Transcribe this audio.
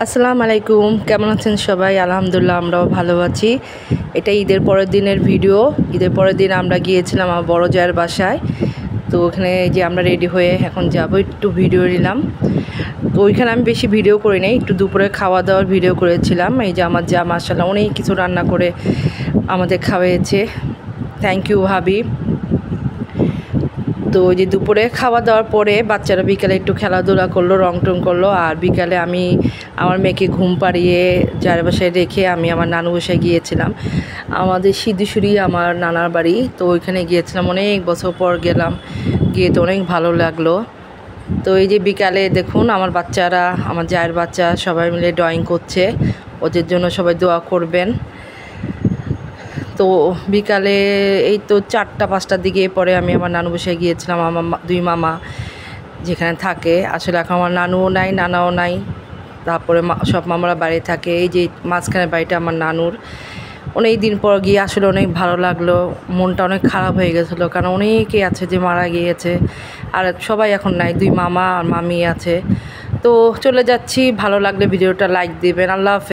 আসসালামু আলাইকুম, কেমন আছেন সবাই? আলহামদুলিল্লাহ আমরাও ভালো আছি। এটা ঈদের পরের দিনের ভিডিও। ঈদের পরের দিন আমরা গিয়েছিলাম আমার বড় জায়ের বাসায়। তো ওখানে যে আমরা রেডি হয়ে এখন যাবো, একটু ভিডিও নিলাম। তো ওইখানে আমি বেশি ভিডিও করি নাই, একটু দুপুরে খাওয়া দাওয়ার ভিডিও করেছিলাম। এই যে আমার যা মাশাআল্লাহ অনেক কিছু রান্না করে আমাদের খাওয়াইছে। থ্যাংক ইউ ভাবি। তো ওই যে দুপুরে খাওয়া দাওয়ার পরে বাচ্চারা বিকালে একটু খেলাধুলা করলো, রং টং করলো। আর বিকালে আমি আমার মেয়েকে ঘুম পাড়িয়ে যার বাসায় রেখে আমি আমার নানু বাসায় গিয়েছিলাম। আমাদের সিদ্ধেশ্বরী আমার নানার বাড়ি, তো ওইখানে গিয়েছিলাম, অনেক বছর পর গেলাম, গিয়ে তো অনেক ভালো লাগলো। তো এই যে বিকালে দেখুন আমার বাচ্চারা, আমার জায়ের বাচ্চা সবাই মিলে ড্রয়িং করছে, ওদের জন্য সবাই দোয়া করবেন। তো বিকালে এই তো 4টা-5টার দিকে পরে আমি আমার নানু বাসায় গিয়েছিলাম। আমার দুই মামা যেখানে থাকে, আসলে এখন আমার নানুও নাই, নানাও নাই। তারপরে সব মামারা বাড়ি থাকে। এই যে মাঝখানের বাড়িটা আমার নানুর। অনেক দিন পর গিয়ে আসলে অনেক ভালো লাগলো, মনটা অনেক খারাপ হয়ে গেছিলো, কারণ অনেকেই আছে যে মারা গিয়েছে, আর সবাই এখন নাই, দুই মামা আর মামি আছে। তো চলে যাচ্ছি, ভালো লাগলে ভিডিওটা লাইক দিবেন। আল্লাহ হাফেজ।